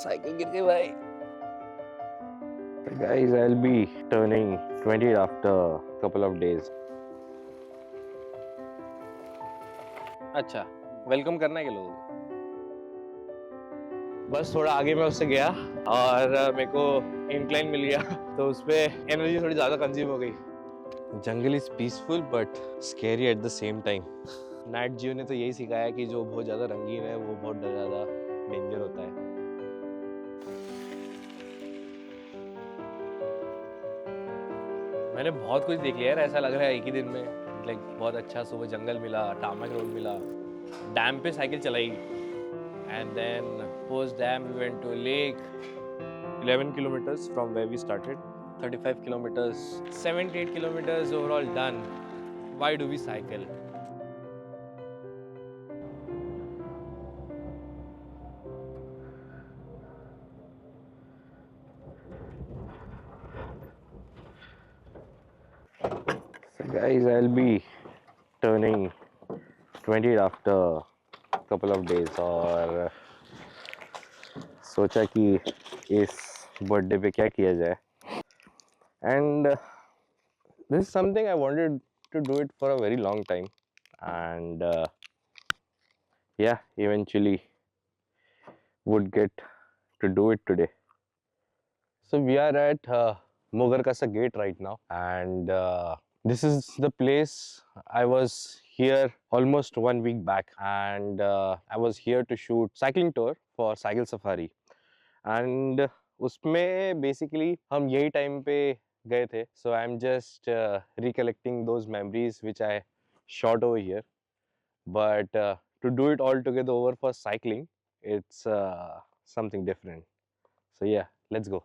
Cycle गिर गई भाई। Guys, I'll be turning 20 after a couple of days. अच्छा, वेलकम करना है क्या लोगों को? बस थोड़ा आगे मैं उससे गया और मेरे को इंक्लाइन मिल गया तो उस पे एनर्जी थोड़ी ज़्यादा कंज्यूम हो गई। Jungle is peaceful but scary at the same time. नाइट जियो ने तो यही सिखाया कि जो बहुत ज़्यादा रंगीन है वो बहुत ज़्यादा डेंजर होता है। मैंने बहुत कुछ देख लिया यार, ऐसा लग रहा है एक ही दिन में। लाइक बहुत अच्छा सुबह जंगल मिला, टामक रोड मिला, डैम पे साइकिल चलाई and then post dam we went to lake. 11 kilometers from where we started, 35 kilometers, 78 kilometers overall done. Why do we cycle? So guys, I'll be turning 20 after a couple of days और सोचा कि इस birthday पे क्या किया जाए and this is something I wanted to do it for a very long time and yeah, eventually would get to do it today. So we are at Mogarkasa gate right now and this is the place I was here almost 1 week back and I was here to shoot cycling tour for cycle safari and उसमें basically हम यही time पे गए थे. So I'm just recollecting those memories which I shot over here, but to do it all together over for cycling, it's something different. So yeah, let's go.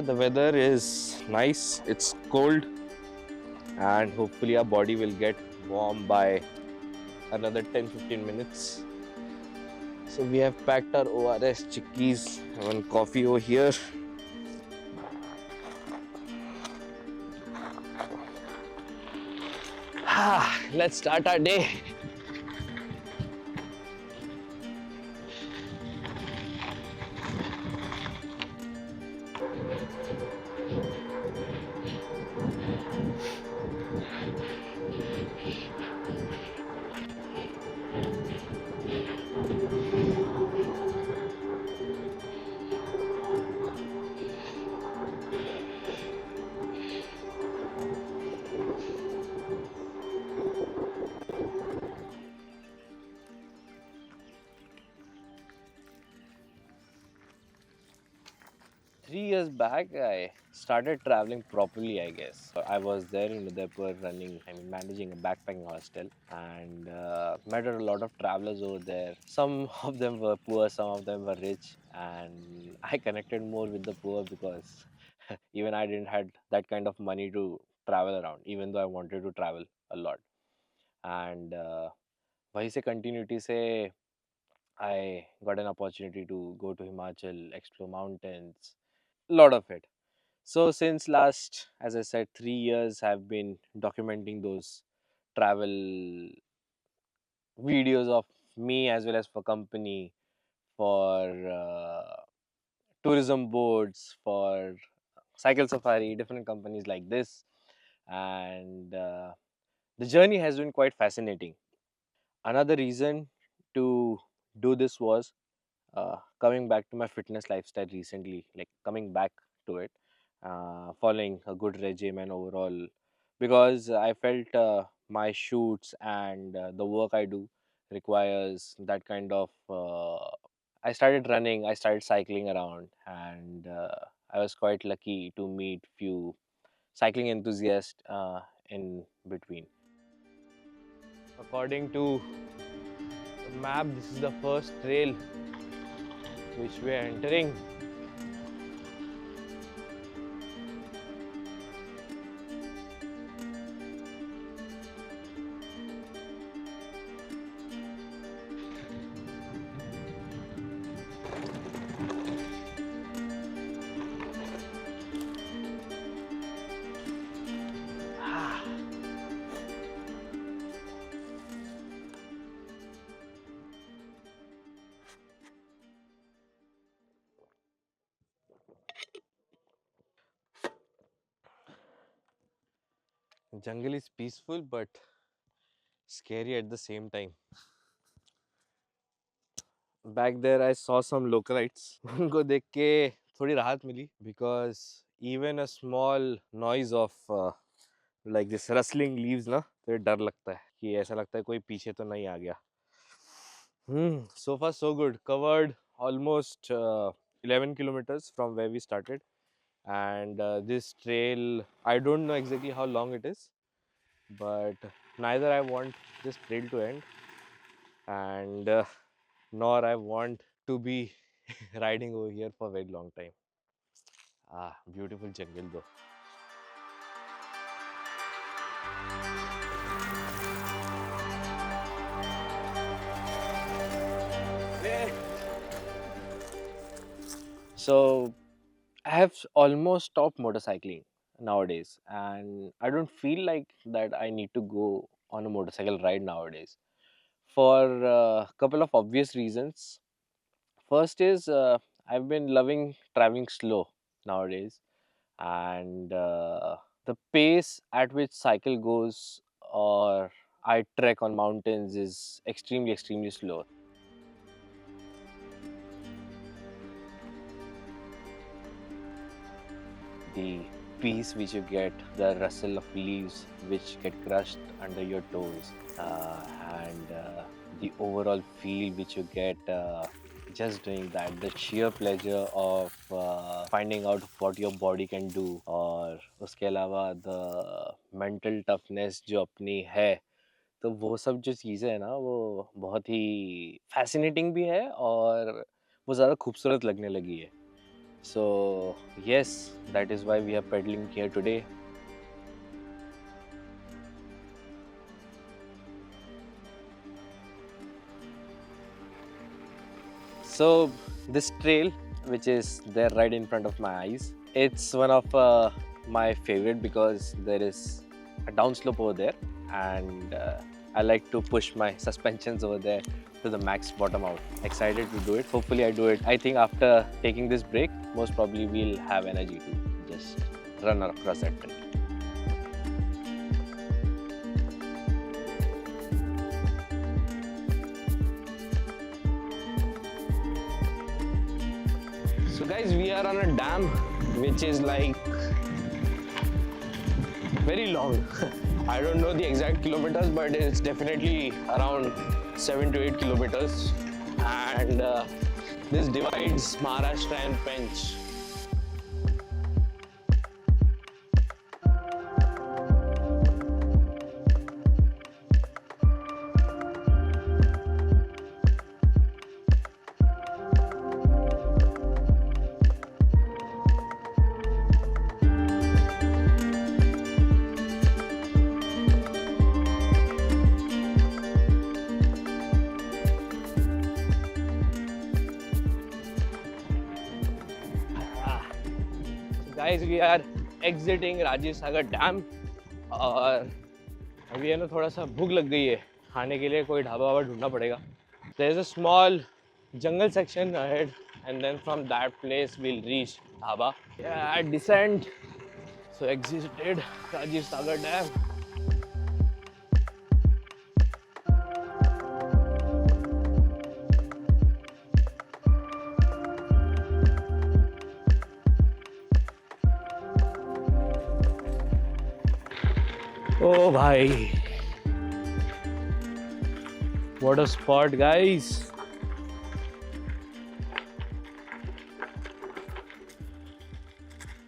The weather is nice, it's cold and hopefully our body will get warm by another 10-15 minutes. So we have packed our ORS chickies, one coffee over here. Let's start our day. Years back, I started traveling properly, I guess. I was there in Udaipur managing a backpacking hostel and met a lot of travelers over there. Some of them were poor, some of them were rich, and I connected more with the poor because even I didn't had that kind of money to travel around, even though I wanted to travel a lot. And वहीं से continuity से I got an opportunity to go to Himachal, explore mountains, lot of it. So since last, as I said, 3 years, I've been documenting those travel videos of me as well as for company, for tourism boards, for cycle safari, different companies like this, and the journey has been quite fascinating. Another reason to do this was coming back to my fitness lifestyle recently, like coming back to it, following a good regime and overall, because I felt my shoots and the work I do requires that kind of. I started running, I started cycling around, and I was quite lucky to meet few cycling enthusiasts in between. According to the map, this is the first trail which we are entering. Jungle is peaceful but scary at the same time. Back there I saw some localites. उनको देख के थोड़ी राहत मिली because even a small noise of like this rustling leaves ना तो ये डर लगता है कि ऐसा लगता है कोई पीछे तो नहीं आ गया. So far so good. Covered almost 11 kilometers from where we started, and this trail, I don't know exactly how long it is, but neither I want this trail to end, and nor I want to be riding over here for a very long time. Beautiful jungle though. So I have almost stopped motorcycling nowadays, and I don't feel like that I need to go on a motorcycle ride nowadays for a couple of obvious reasons. First is I've been loving traveling slow nowadays, and the pace at which cycle goes or I trek on mountains is extremely slow. The peace which you get, the rustle of leaves which get crushed under your toes, and the overall feel which you get just doing that, the sheer pleasure of finding out what your body can do, और उसके अलावा the mental toughness जो अपनी है, तो वो सब जो चीज़ें हैं ना वो बहुत ही fascinating भी है और वो ज़्यादा खूबसूरत लगने लगी है. So yes, that is why we are pedaling here today. So this trail, which is there right in front of my eyes, it's one of my favorite because there is a downslope over there, and I like to push my suspensions over there to the max bottom out. Excited to do it. Hopefully I do it. I think after taking this break, most probably we'll have energy to just run across that trail. So guys, we are on a dam which is like very long. I don't know the exact kilometers, but it's definitely around 7 to 8 kilometers, and this divides Maharashtra and Pench. Guys, we are exiting Rajiv Sagar dam, और अभी है ना थोड़ा सा भूख लग गई है, खाने के लिए कोई ढाबा वाबा ढूंढना पड़ेगा. There is a small jungle section ahead, and then from that place we'll reach dhaba. Yeah, descent. So exited Rajiv Sagar Dam. Oh bhai, what a spot, guys.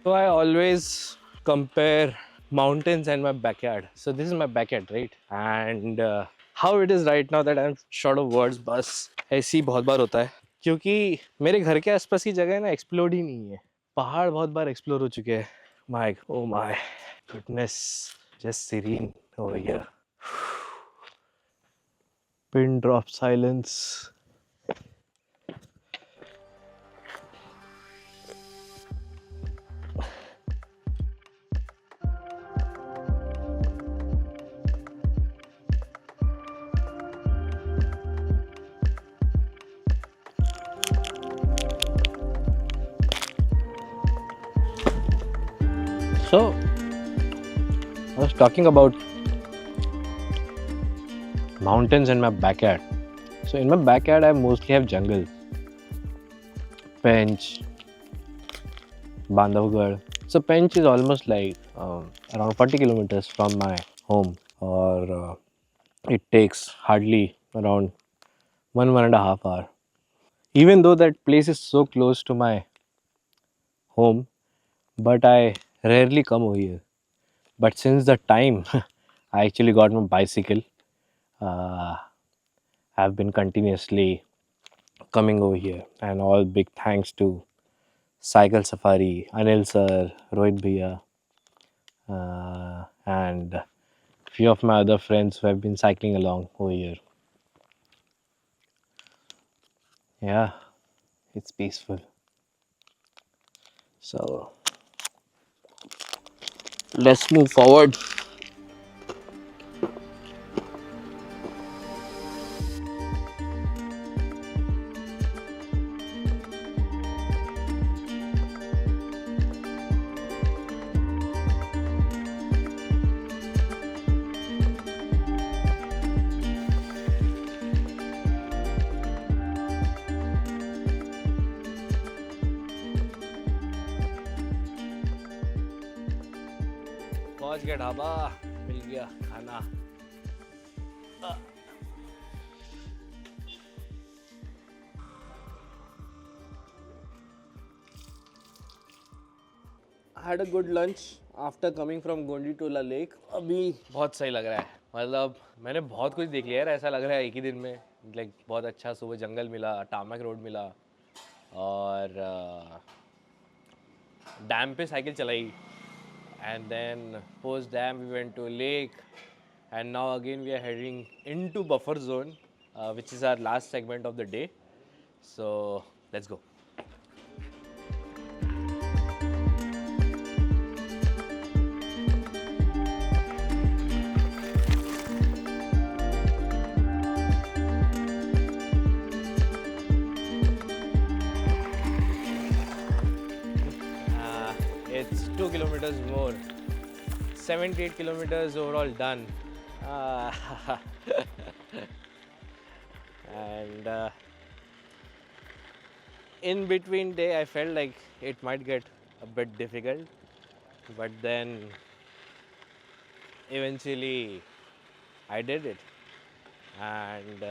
So I always compare mountains and my backyard. So this is my backyard, right? And how it is right now that I'm short of words, बस ऐसे ही बहुत बार होता है क्योंकि मेरे घर के आसपास की जगह है ना एक्सप्लोर ही नहीं है. पहाड़ बहुत बार एक्सप्लोर हो चुके हैं. Oh my goodness, just serene over here. Pin drop silence. So I was talking about mountains in my backyard. So in my backyard, I mostly have jungle, Pench, Bandhavgarh. So Pench is almost like around 40 kilometers from my home, or it takes hardly around 1.5 hours. Even though that place is so close to my home, but I rarely come over here. But since the time I actually got my bicycle, uh, I've been continuously coming over here, and all big thanks to Cycle Safari, Anil sir, Rohit bhaiya, and few of my other friends who have been cycling along over here. Yeah, it's peaceful. So let's move forward. पहुंच गया ढाबा, मिल गया खाना. I had a good lunch after coming from Gonditola Lake. अभी बहुत सही लग रहा है. मतलब मैंने बहुत कुछ देख लिया यार, ऐसा लग रहा है एक ही दिन में. लाइक बहुत अच्छा सुबह जंगल मिला, टामैक रोड मिला, और डैम पे साइकिल चलाई. And then post dam we went to a lake, and now again we are heading into buffer zone, which is our last segment of the day. So let's go. It's 2 kilometers more, 78 kilometers overall done. Uh, and in between day I felt like it might get a bit difficult, but then eventually I did it. And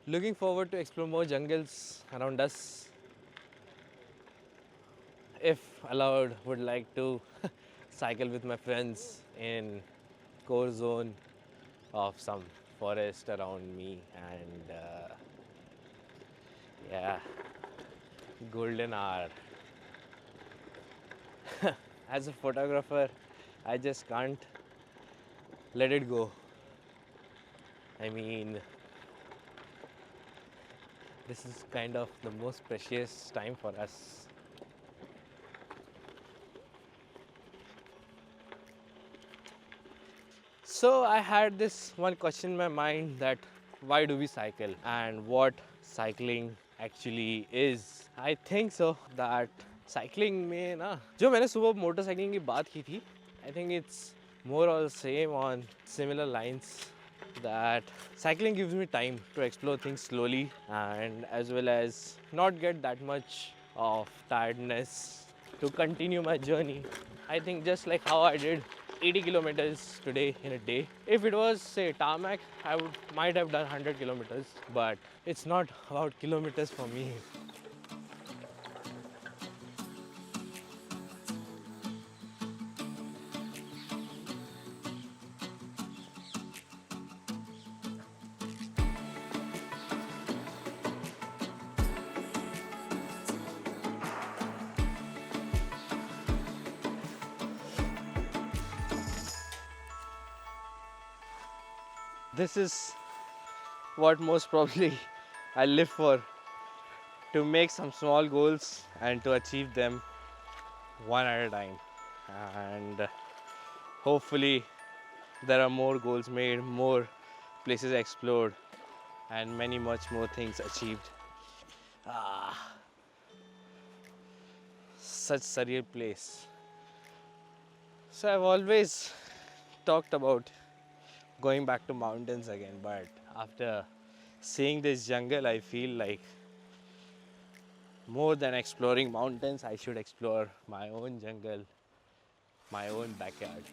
looking forward to explore more jungles around us. If allowed, would like to cycle with my friends in core zone of some forest around me, and yeah, golden hour. As a photographer, I just can't let it go. I mean, this is kind of the most precious time for us. So I had this one question in my mind, that why do we cycle and what cycling actually is. I think so that cycling में ना, जो मैंने सुबह motorcycling की बात की थी, I think it's more or same on similar lines, that cycling gives me time to explore things slowly, and as well as not get that much of tiredness to continue my journey. I think just like how I did 80 kilometers today in a day. If it was say tarmac, I might have done 100 kilometers, but it's not about kilometers for me. This is what most probably I live for, to make some small goals and to achieve them one at a time. And hopefully, there are more goals made, more places explored, and many much more things achieved. such surreal place. So I've always talked about going back to mountains again, but after seeing this jungle, I feel like more than exploring mountains, I should explore my own jungle, my own backyard.